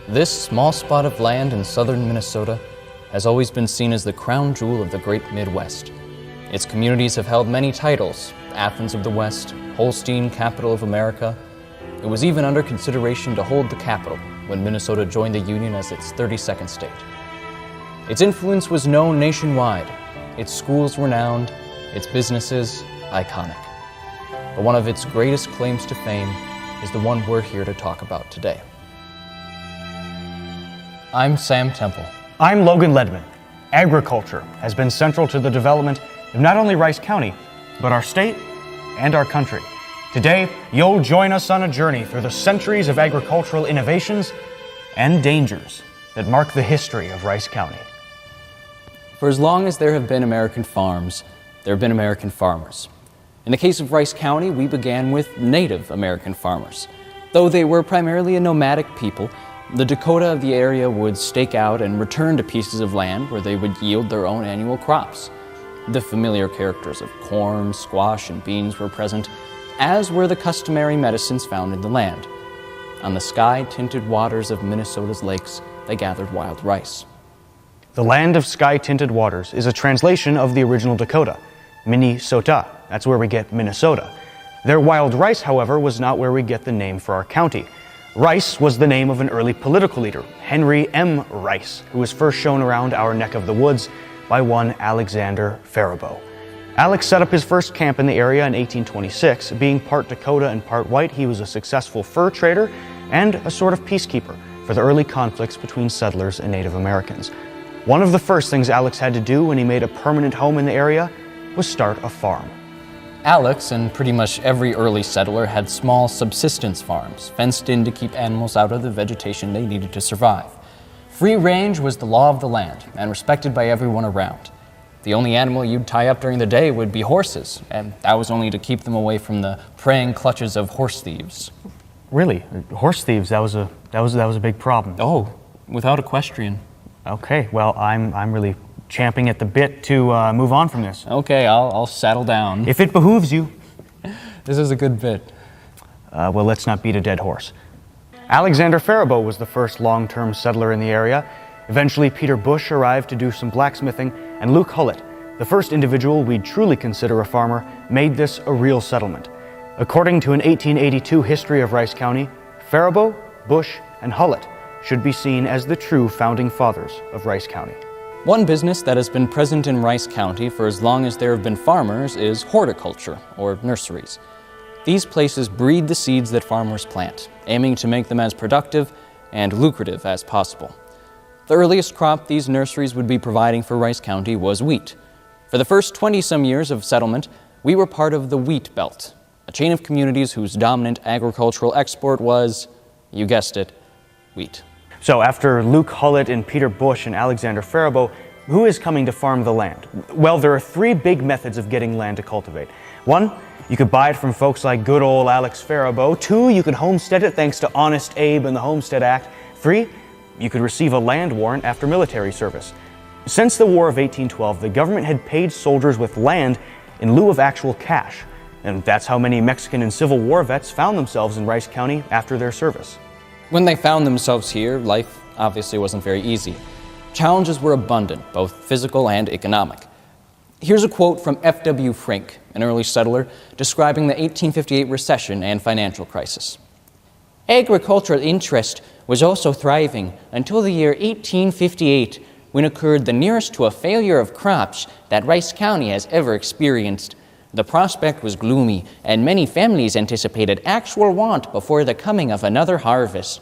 This small spot of land in southern Minnesota has always been seen as the crown jewel of the great Midwest. Its communities have held many titles: Athens of the West, Holstein, capital of America. It was even under consideration to hold the capital when Minnesota joined the Union as its 32nd state. Its influence was known nationwide, its schools renowned, its businesses iconic. But one of its greatest claims to fame is the one we're here to talk about today. I'm Sam Temple. I'm Logan Ledman. Agriculture has been central to the development of not only Rice County, but our state and our country. Today, you'll join us on a journey through the centuries of agricultural innovations and dangers that mark the history of Rice County. For as long as there have been American farms, there have been American farmers. In the case of Rice County, we began with Native American farmers. Though they were primarily a nomadic people, the Dakota of the area would stake out and return to pieces of land where they would yield their own annual crops. The familiar characters of corn, squash, and beans were present, as were the customary medicines found in the land. On the sky-tinted waters of Minnesota's lakes, they gathered wild rice. The land of sky-tinted waters is a translation of the original Dakota, Minnesota. That's where we get Minnesota. Their wild rice, however, was not where we get the name for our county. Rice was the name of an early political leader, Henry M. Rice, who was first shown around our neck of the woods by one Alexander Faribault. Alex set up his first camp in the area in 1826. Being part Dakota and part white, he was a successful fur trader and a sort of peacekeeper for the early conflicts between settlers and Native Americans. One of the first things Alex had to do when he made a permanent home in the area was start a farm. Alex and pretty much every early settler had small subsistence farms, fenced in to keep animals out of the vegetation they needed to survive. Free range was the law of the land and respected by everyone around. The only animal you'd tie up during the day would be horses, and that was only to keep them away from the preying clutches of horse thieves. Really? Horse thieves, that was a big problem. Oh, without equestrian. Okay, well, I'm really champing at the bit to move on from this. Okay, I'll saddle down. If it behooves you. This is a good bit. Well, let's not beat a dead horse. Alexander Faribault was the first long-term settler in the area. Eventually, Peter Bush arrived to do some blacksmithing, and Luke Hullett, the first individual we'd truly consider a farmer, made this a real settlement. According to an 1882 history of Rice County, Faribault, Bush, and Hullett should be seen as the true founding fathers of Rice County. One business that has been present in Rice County for as long as there have been farmers is horticulture, or nurseries. These places breed the seeds that farmers plant, aiming to make them as productive and lucrative as possible. The earliest crop these nurseries would be providing for Rice County was wheat. For the first 20-some years of settlement, we were part of the Wheat Belt, a chain of communities whose dominant agricultural export was, you guessed it, wheat. So after Luke Hullett and Peter Bush and Alexander Faribault, who is coming to farm the land? Well, there are three big methods of getting land to cultivate. One, you could buy it from folks like good old Alex Faribault. Two, you could homestead it thanks to Honest Abe and the Homestead Act. Three, you could receive a land warrant after military service. Since the War of 1812, the government had paid soldiers with land in lieu of actual cash. And that's how many Mexican and Civil War vets found themselves in Rice County after their service. When they found themselves here, life obviously wasn't very easy. Challenges were abundant, both physical and economic. Here's a quote from F.W. Frink, an early settler, describing the 1858 recession and financial crisis. Agricultural interest was also thriving until the year 1858, when occurred the nearest to a failure of crops that Rice County has ever experienced. The prospect was gloomy, and many families anticipated actual want before the coming of another harvest.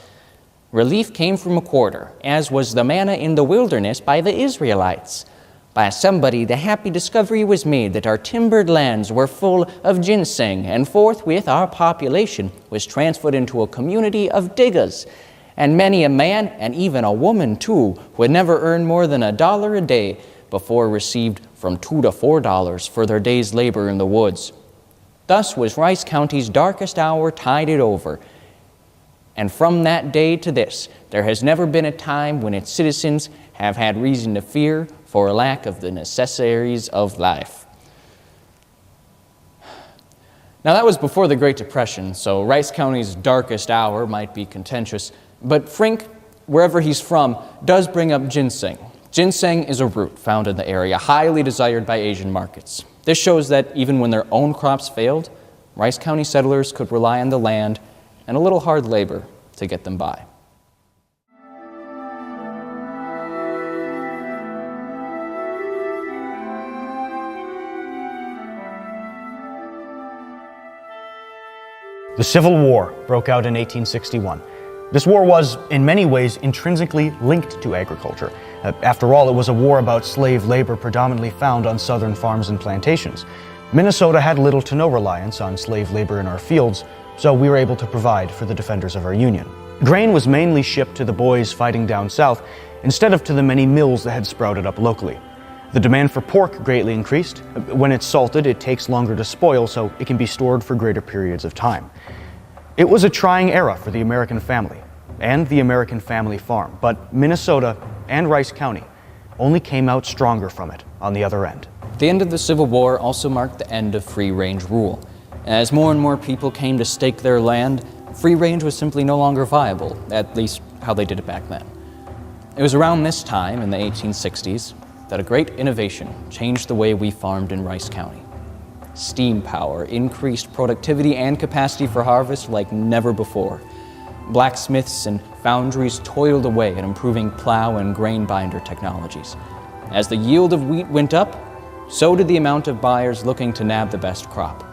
Relief came from a quarter, as was the manna in the wilderness by the Israelites. By somebody, the happy discovery was made that our timbered lands were full of ginseng, and forthwith our population was transferred into a community of diggers. And many a man, and even a woman too, would never earn more than $1 a day before received from $2 to $4 for their day's labor in the woods. Thus was Rice County's darkest hour tided over. And from that day to this, there has never been a time when its citizens have had reason to fear for a lack of the necessaries of life. Now that was before the Great Depression, so Rice County's darkest hour might be contentious, but Frink wherever he's from, does bring up ginseng. Ginseng is a root found in the area, highly desired by Asian markets. This shows that even when their own crops failed, Rice County settlers could rely on the land and a little hard labor to get them by. The Civil War broke out in 1861. This war was, in many ways, intrinsically linked to agriculture. After all, it was a war about slave labor predominantly found on southern farms and plantations. Minnesota had little to no reliance on slave labor in our fields, so we were able to provide for the defenders of our Union. Grain was mainly shipped to the boys fighting down south, instead of to the many mills that had sprouted up locally. The demand for pork greatly increased. When it's salted, it takes longer to spoil, so it can be stored for greater periods of time. It was a trying era for the American family and the American family farm, but Minnesota and Rice County only came out stronger from it on the other end. The end of the Civil War also marked the end of free-range rule. As more and more people came to stake their land, free range was simply no longer viable, at least how they did it back then. It was around this time, in the 1860s, that a great innovation changed the way we farmed in Rice County. Steam power increased productivity and capacity for harvest like never before. Blacksmiths and foundries toiled away at improving plow and grain binder technologies. As the yield of wheat went up, so did the amount of buyers looking to nab the best crop.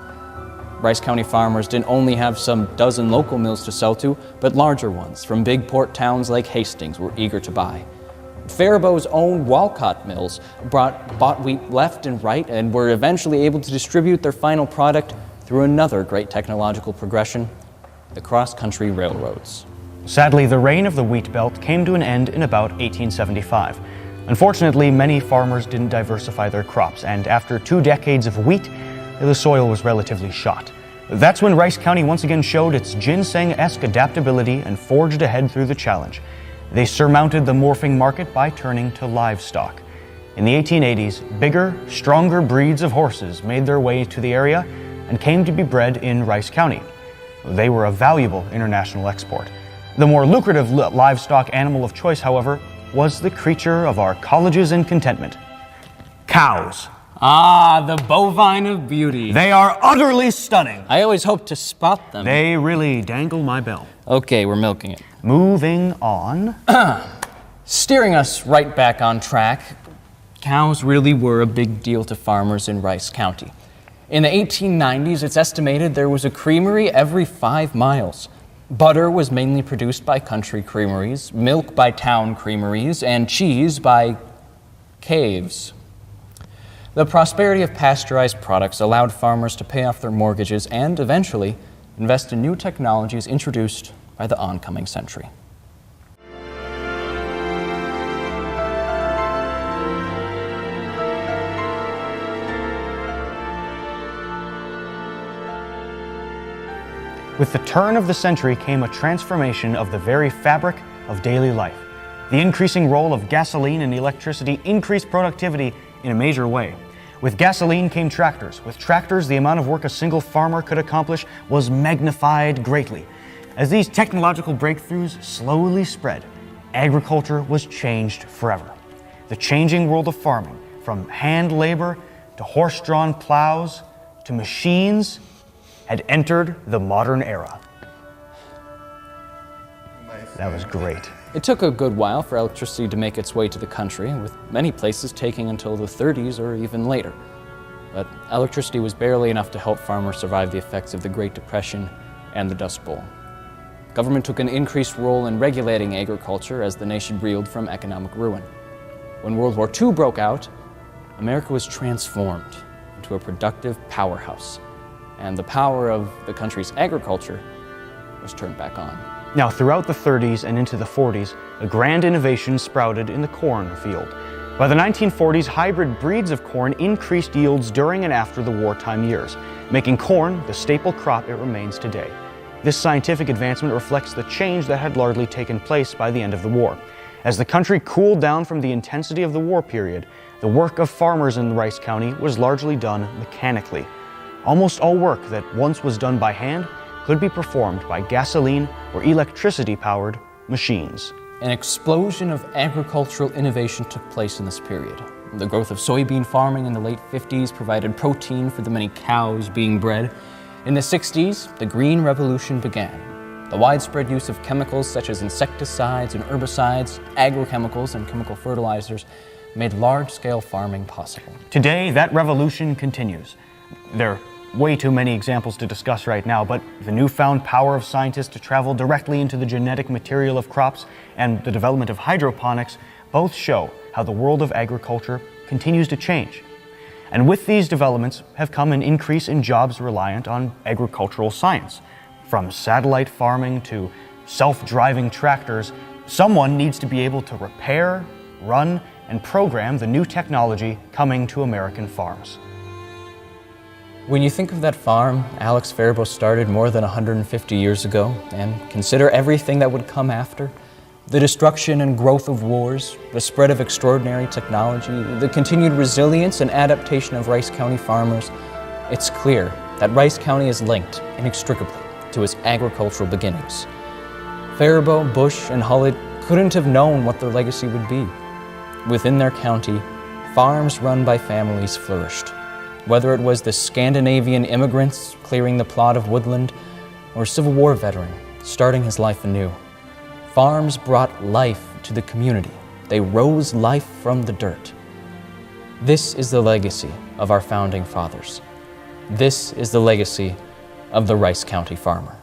Rice County farmers didn't only have some dozen local mills to sell to, but larger ones from big port towns like Hastings were eager to buy. Faribault's own Walcott mills bought wheat left and right and were eventually able to distribute their final product through another great technological progression, the cross-country railroads. Sadly, the reign of the wheat belt came to an end in about 1875. Unfortunately, many farmers didn't diversify their crops, and after 2 decades of wheat, the soil was relatively shot. That's when Rice County once again showed its ginseng-esque adaptability and forged ahead through the challenge. They surmounted the morphing market by turning to livestock. In the 1880s, bigger, stronger breeds of horses made their way to the area and came to be bred in Rice County. They were a valuable international export. The more lucrative livestock animal of choice, however, was the creature of our colleges and contentment: cows. Ah, the bovine of beauty. They are utterly stunning. I always hoped to spot them. They really dangle my bell. Okay, we're milking it. Moving on. Steering us right back on track, cows really were a big deal to farmers in Rice County. In the 1890s, it's estimated there was a creamery every 5 miles. Butter was mainly produced by country creameries, milk by town creameries, and cheese by caves. The prosperity of pasteurized products allowed farmers to pay off their mortgages and, eventually, invest in new technologies introduced by the oncoming century. With the turn of the century came a transformation of the very fabric of daily life. The increasing role of gasoline and electricity increased productivity in a major way. With gasoline came tractors. With tractors, the amount of work a single farmer could accomplish was magnified greatly. As these technological breakthroughs slowly spread, agriculture was changed forever. The changing world of farming, from hand labor to horse-drawn plows to machines, had entered the modern era. That was great. It took a good while for electricity to make its way to the country, with many places taking until the 30s or even later. But electricity was barely enough to help farmers survive the effects of the Great Depression and the Dust Bowl. Government took an increased role in regulating agriculture as the nation reeled from economic ruin. When World War II broke out, America was transformed into a productive powerhouse, and the power of the country's agriculture was turned back on. Now, throughout the 30s and into the 40s, a grand innovation sprouted in the corn field. By the 1940s, hybrid breeds of corn increased yields during and after the wartime years, making corn the staple crop it remains today. This scientific advancement reflects the change that had largely taken place by the end of the war. As the country cooled down from the intensity of the war period, the work of farmers in Rice County was largely done mechanically. Almost all work that once was done by hand could be performed by gasoline or electricity-powered machines. An explosion of agricultural innovation took place in this period. The growth of soybean farming in the late 50s provided protein for the many cows being bred. In the 60s, the Green Revolution began. The widespread use of chemicals such as insecticides and herbicides, agrochemicals, and chemical fertilizers made large-scale farming possible. Today, that revolution continues. There are way too many examples to discuss right now, but the newfound power of scientists to travel directly into the genetic material of crops and the development of hydroponics both show how the world of agriculture continues to change. And with these developments have come an increase in jobs reliant on agricultural science. From satellite farming to self-driving tractors, someone needs to be able to repair, run, and program the new technology coming to American farms. When you think of that farm Alex Faribault started more than 150 years ago, and consider everything that would come after, the destruction and growth of wars, the spread of extraordinary technology, the continued resilience and adaptation of Rice County farmers, it's clear that Rice County is linked inextricably to its agricultural beginnings. Faribault, Bush, and Hullett couldn't have known what their legacy would be. Within their county, farms run by families flourished. Whether it was the Scandinavian immigrants clearing the plot of woodland, or a Civil War veteran starting his life anew, farms brought life to the community. They rose life from the dirt. This is the legacy of our founding fathers. This is the legacy of the Rice County farmer.